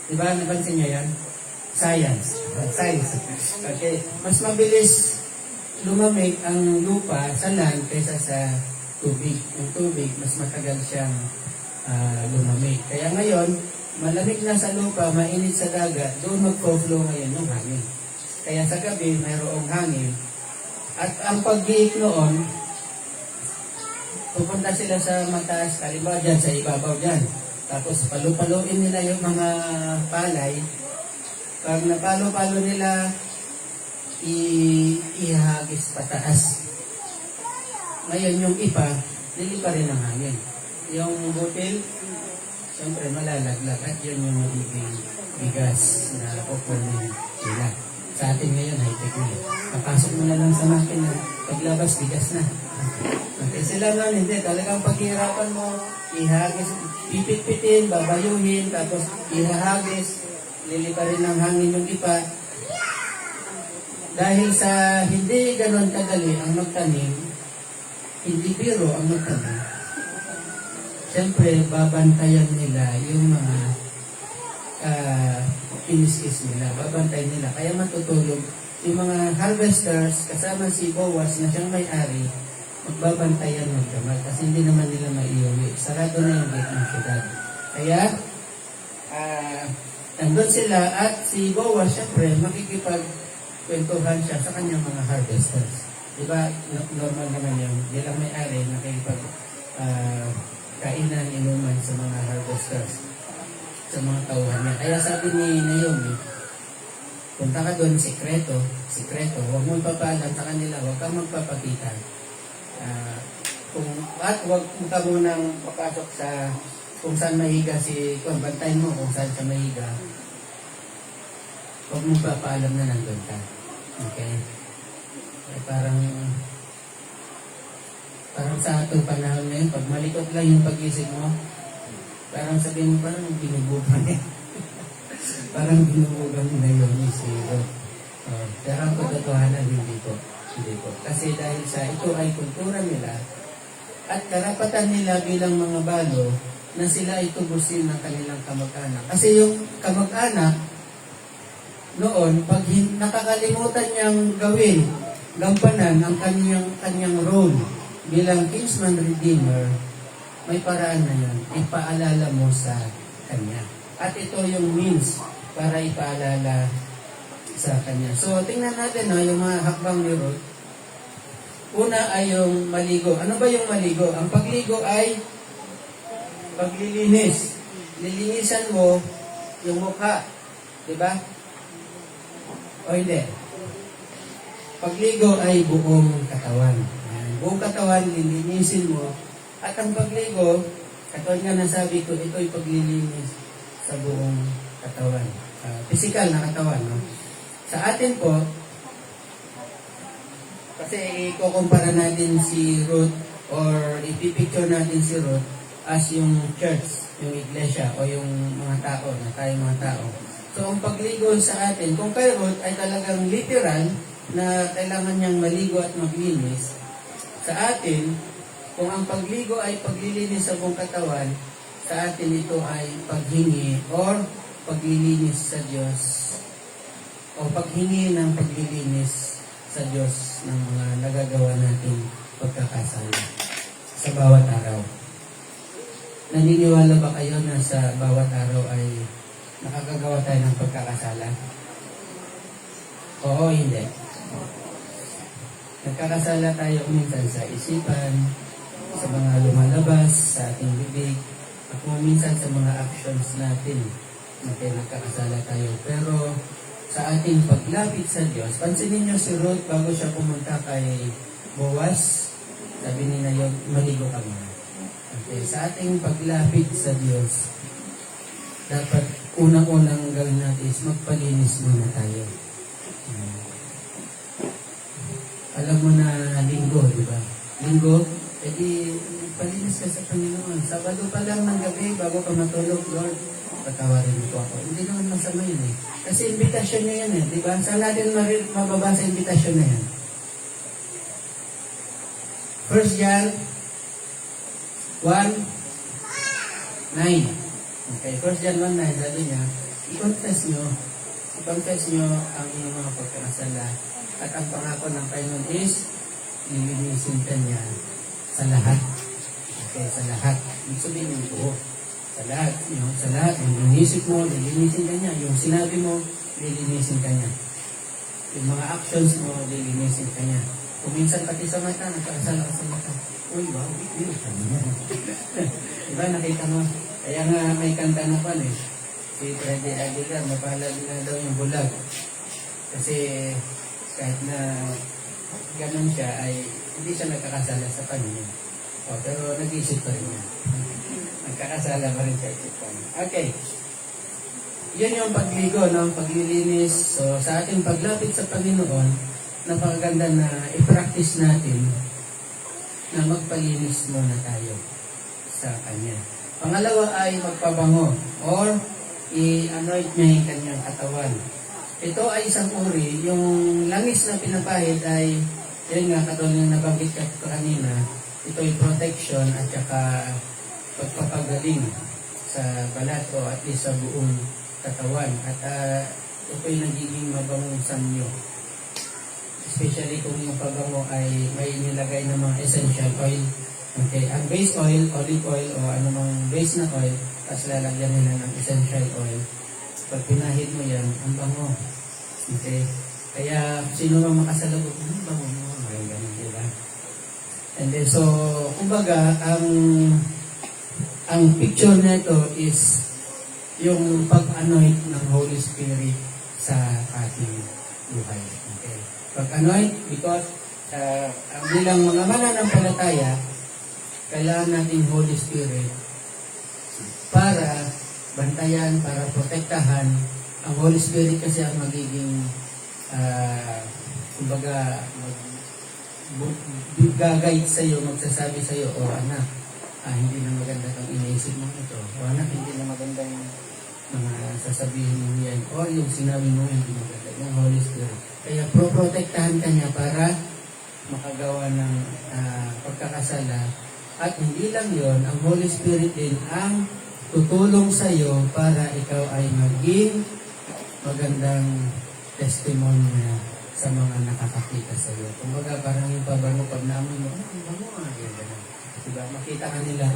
Diba? Napansin niyo yan? Science. Science. Okay. Mas mabilis lumamig ang lupa sa land kaysa sa tubig. Yung tubig, mas matagal siyang lumamig. Kaya ngayon, malamig na sa lupa, mainit sa dagat, doon mag-flow ngayon yung hangin. Kaya sa gabi, mayroong hangin. At ang pag-iik noon, pupunta sila sa mataas, kalimbawa dyan, sa ibabaw dyan. Tapos palupaluin nila yung mga palay. Pag napalo-palo nila, ihagis pataas. Ngayon yung ipa, lilipa rin ang hangin. Yung butil, siyempre malalaglag at yun yung magiging bigas na kukunin nila. Sa atin ngayon, high-tech na. Papasok mo na lang sa makina, paglabas, bigas na. Okay, sila nga hindi. Talagang paghihirapan mo, ihagis, pipit-pitin, babayuhin, tapos ihahagis, lilipa rin ng hangin yung ipa. Dahil sa hindi ganon kadali ang magtanim, hindi biro ang magtanim. Siyempre, babantayan nila yung mga kiniskis nila. Babantayan nila. Kaya matutulog. Yung mga harvesters, kasama si Boaz na siyang may-ari, magbabantayan magdamag. Kasi hindi naman nila maiuwi. Sarado na yung gate ng syudad. Kaya, nandun sila at si Boaz, siyempre, makikipagkwentuhan siya sa kanyang mga harvesters. Diba, normal naman yung bilang may-ari nakikipag kainan, inuman sa mga harvesters, sa mga tauhan niya. Kaya sabi ni Naomi, punta ka doon, sikreto, huwag mo ipapaalam sa kanila, huwag kang magpapakita. At huwag ka munang papasok sa kung saan mahiga kung bantayin mo kung saan siya mahiga, huwag mo papaalam na nandun ka. Okay? Parang sa atong panahon ngayon, pag malikot lang yung pag-isip mo, parang sabihin mo, parang binubugan eh. Parang binubugan na yun si Lord. Pero ang katotohanan, hindi po. Kasi dahil sa ito ay kultura nila, at karapatan nila bilang mga balo, na sila ay tubusin ng kanilang kamag-anak. Kasi yung kamag-anak, noon, pag nakakalimutan niyang gawin, gampanan ang kanyang role bilang kinsman redeemer, may paraan na yun. Ipaalala mo sa kanya. At ito yung means para ipaalala sa kanya. So, tingnan natin yung mga hakbang ni Ruth. Una ay yung maligo. Ano ba yung maligo? Ang pagligo ay paglilinis. Lilinisan mo yung mukha. Diba? O hindi? Pagligo ay buong katawan. Buong katawan, lilinisin mo. At ang pagligo, katulad nga nasabi ko, ito ay paglilinis sa buong katawan. Physical na katawan, no? Sa atin po, kasi ikukumpara natin si Ruth or ipipicture natin si Ruth as yung church, yung iglesia o yung mga tao, na tayong mga tao. So, ang pagligo sa atin, kung kay Ruth ay talagang literal na kailangan niyang maligo at maglinis, sa atin, kung ang pagligo ay paglilinis sa buong katawan, sa atin ito ay paghingi or paglilinis sa Diyos o paghingi ng paglilinis sa Diyos ng mga nagagawa nating pagkakasala sa bawat araw. Naniniwala ba kayo na sa bawat araw ay nakakagawa tayo ng pagkakasala? Oo, hindi. Nagkakasala tayo minsan sa isipan, sa mga lumalabas, sa ating bibig, at minsan sa mga actions natin. Nagkakasala tayo. Pero sa ating paglapit sa Diyos, pansinin niyo si Ruth bago siya pumunta kay Boaz, sabi ni Naomi, maligo ka muna. Okay, sa ating paglapit sa Diyos, dapat unang-unang gawin natin is magpalinis muna tayo. Alam mo na linggo, di ba? Linggo, edi palinis ka sa Panginoon. Sabado pa lang ng gabi, bago ka matulog, Lord, patawarin mo ako. Hindi naman masama yun eh. Kasi invitasyon niya yan eh, di ba? Saan natin mababasa invitasyon na yan? 1 John 1:9. Okay, 1 John 1:9, sabi niya, i-confess nyo ang inyong mga pagkakasala. At ang pangako ng Panginoon is, lilinisin ka niya sa lahat. Okay, sa lahat. Ibig sabihin yung buo. Sa lahat. Sa lahat. Yung inisip mo, lilinisin ka niya. Yung sinabi mo, lilinisin ka niya. Yung mga actions mo, lilinisin ka niya. Kung minsan pati sa mata, nagkakasala ka sa mata. Uy, wow, ikinig ka niya. Diba, nakita mo? Kaya nga may kanta na pa si Freddy Aguilar, mapalag na daw yung bulag. Kasi kahit na ganun siya, ay hindi siya nagkakasala sa Panginoon. Pero nag-iisip pa rin niya. Nagkakasala pa rin sa isip pa niya. Okay. Yan yung pagligo, paglilinis. So, sa ating paglapit sa Panginoon, napakaganda na i-practice natin na magpalinis muna tayo sa Kanya. Pangalawa ay magpabango or i-anoint niya yung kanyang katawan. Ito ay isang uri. Yung langis na pinapahid ay, yun nga, katulad yung nabanggit ka kanina, ito ay protection at saka pagpapagaling sa balat o at least sa buong katawan. At ito ay nagiging mabangong sanyo. Especially kung yung pabango ay may nilagay ng mga essential oil. Okay, ang base oil, olive oil o anumang base na oil, tapos lalagyan nila ng essential oil. Pag pinahid mo yan, ang bango. Okay? Kaya, sino mang makasalubog, bango mo, may ganun, diba? And then, so, kumbaga, ang picture na ito is yung pag-anoint ng Holy Spirit sa ating buhay. Okay? Pag-anoint, because ang bilang mga mananampalataya, kailangan natin Holy Spirit para bantayan, para protektahan. Ang Holy Spirit kasi ang magiging kumbaga gagayad sa iyo, magsasabi sa iyo, anak, hindi na maganda itong iniisip mo ito. O anak, hindi na maganda yung mga sasabihin mo yan. O yung sinabi mo yan, hindi maganda. Yung Holy Spirit. Kaya protektahan ka niya para makagawa ng pagkakasala. At hindi lang yon, ang Holy Spirit din ang tutulong sa iyo para ikaw ay maging magandang testimony sa mga nakakakita sa iyo. Kumbaga parang yung pabango pag naamoy mo, ang bango nga, gano'n. Diba? Makita ka nila,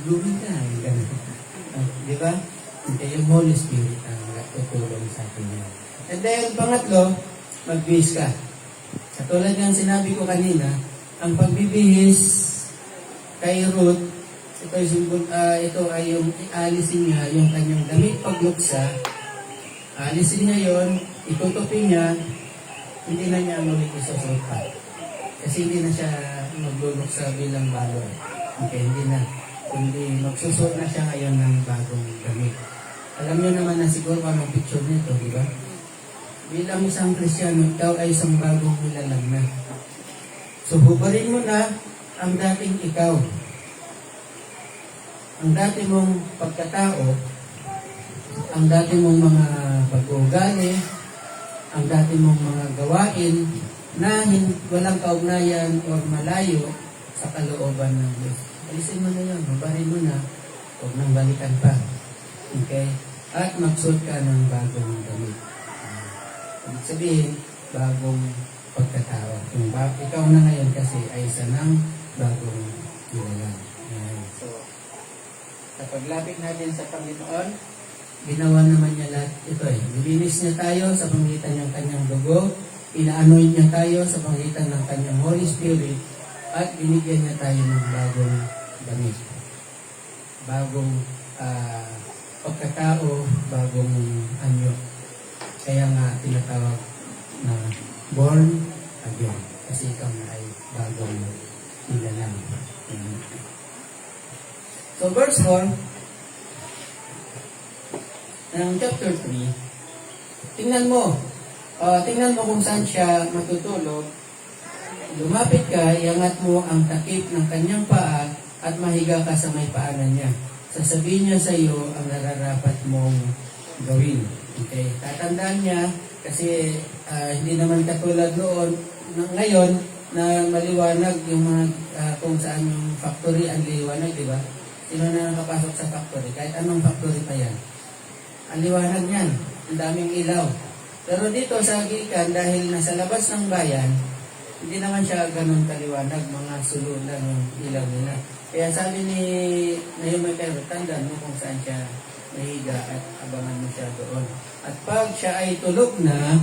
blooming ka, gano'n. Diba? Kaya yung Holy Spirit ang tutulong sa atin yan. And then, pangatlo, magbihis ka. Katulad ng sinabi ko kanina, ang pagbibihis kay Ruth, ito ay yung alisin niya yung kanyang damit pagluksa. Alisin niya yon, itutupi niya, hindi na niya ulit isusuot pa. Kasi hindi na siya magluluksa bilang bago. Okay, hindi na. Kundi magsusuot na siya ngayon ng bagong damit. Alam niyo naman na siguro anong picture nito, di ba? Bilang isang Kristiyano, ikaw ay isang bagong nilalang na. So, hubarin mo na ang dating ikaw. Ang dati mong pagkatao, ang dati mong mga pag-uugali, ang dati mong mga gawain na walang kaugnayan o malayo sa kalooban ng Diyos. Alisin mo na yun, hubarin mo na, huwag nang balikan pa. Okay? At magsuot ka ng bagong damit. Ibig sabihin, bagong pagkatao. Kung ikaw na ngayon kasi ay isa ng bagong nilalang. So, sa paglapit natin sa Panginoon, ginawa naman niya lahat ito Nilinis niya tayo sa pamagitan ng kanyang dugo, ina-anoint niya tayo sa pamagitan ng kanyang Holy Spirit, at binigyan niya tayo ng bagong damit. Bagong pagkatao, bagong anyo. Kaya nga tinatawag na born again. Kasi ikaw na ay bagong nilalang. So verse 4 ng chapter 3, tingnan mo kung saan siya matutulog. Lumapit ka, iangat mo ang takip ng kanyang paa at mahiga ka sa may paanan niya. Sasabihin niya sa iyo ang nararapat mong gawin. Okay, tatandaan niya kasi hindi naman katulad noon ngayon na maliwanag yung mga kung saan yung factory ang liwanag, di ba? Sino na nakapasok sa factory? Kahit anong factory pa yan. Ang liwanag niyan, ang daming ilaw. Pero dito sa Gikan, dahil nasa labas ng bayan, hindi naman siya ganun kaliwanag, mga sulo lang yung ilaw nila. Kaya sabi ni Naomi Pero, tandaan mo kung saan siya nahiga at abangan mo siya doon. At pag siya ay tulog na,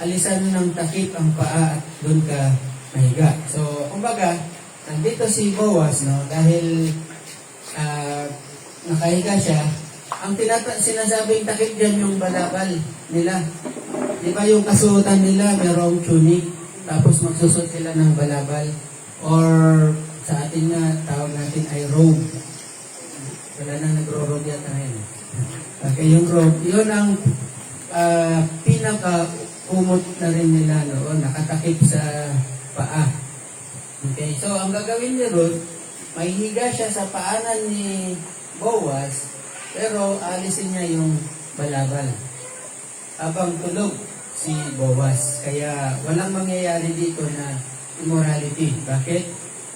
alisan ng takip ang paa at doon ka mahiga. So, kumbaga, nandito si Boaz, no, dahil nakahiga siya, ang sinasabing takip dyan yung balabal nila. Di ba yung kasuotan nila, merong tunic, tapos magsusot sila ng balabal, or sa atin nga, tawag natin ay robe. Wala na nagro-robe yata ngayon. Okay, yung robe, yun ang pinaka-umot na rin nila noon, nakatakip sa paa. Okay, so ang gagawin ni Ruth, mahihiga siya sa paanan ni Boaz, pero alisin niya yung balabal habang tulog si Boaz. Kaya walang mangyayari dito na immorality. Bakit?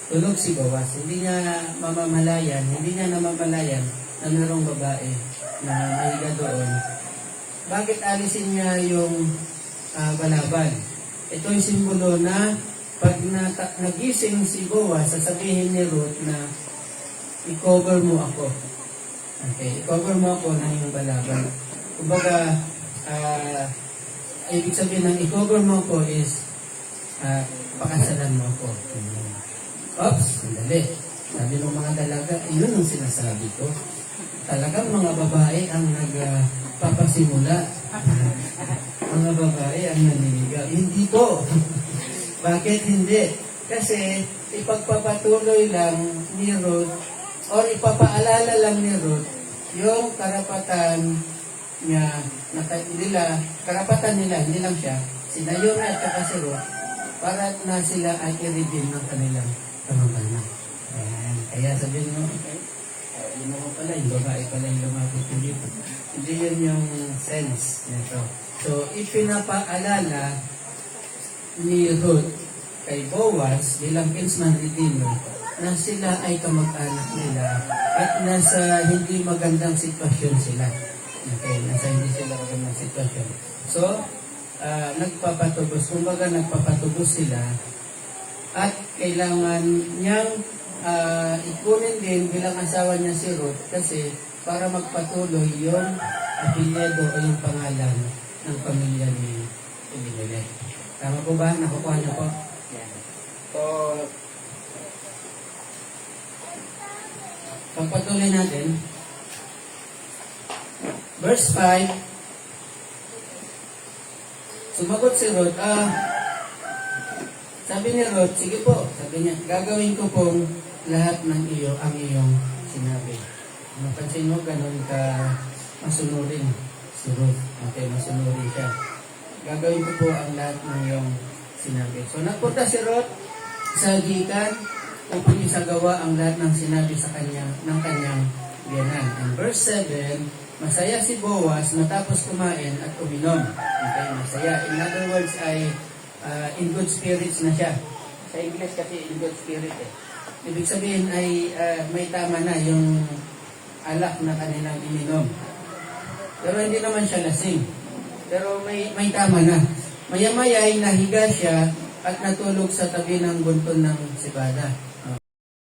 Tulog si Boaz. Hindi niya namamalayan na mayroong babae na mahiga doon. Bakit alisin niya yung balabal? Ito yung simbolo na pag nagising si Boaz, sasabihin ni Ruth na i-cover mo ako. Okay, i-cover mo ako ng iyong balabal. Kumbaga, ibig sabihin ng i-cover mo ako is pakasalan mo ako. Oops, sandali. Sabi ng mga dalaga, yun ang sinasabi ko. Talagang mga babae ang nagpapasimula. Mga babae ang naniligaw. Hindi po. Bakit hindi? Kasi ipagpapatuloy lang ni Ruth or ipapaalala lang ni Ruth yung karapatan niya, karapatan nila, hindi lang siya, si Naomi at saka si Ruth, para na sila ay i-redeem ng kanilang kamag-anak. Ayan. Kaya sabihin mo, okay, yun ako pala, yung babae pala yung lumapit. Hindi yun yung sense nito. So, ipinapaalala ni Ruth kay Boaz bilang kinsman redeemer na sila ay kamag-anak nila at nasa hindi magandang sitwasyon sila. Okay, nasa hindi sila magandang sitwasyon. So, nagpapatubos, kumbaga nagpapatubos sila at kailangan niyang ikunin din bilang asawa niya si Ruth kasi para magpatuloy yung apelyido o yung pangalan ng pamilya ni Elimelech. Tama po ba? Nakukuha niyo po? Yan. So, pagpatuloy natin, verse 5, sumagot si Ruth, sabi ni Ruth, sige po, sabi niya, gagawin ko pong lahat ng ang iyong sinabi. Napansin mo, ganun ka masunurin si Ruth. Okay, masunurin siya. Gagawin ko po ang lahat ng iyong sinabi. So, nagpunta si Ruth sa Gikan upang isagawa ang lahat ng sinabi sa kanya, ng kanyang biyanan. And verse 7, masaya si Boaz matapos kumain at uminom. Okay, masaya. In other words, ay in good spirits na siya. Sa English kasi in good spirit eh. Ibig sabihin ay may tama na yung alak na kanilang ininom. Pero hindi naman siya lasing. Pero may tama na. Maya-maya ay nahiga siya at natulog sa tabi ng bunton ng sibada.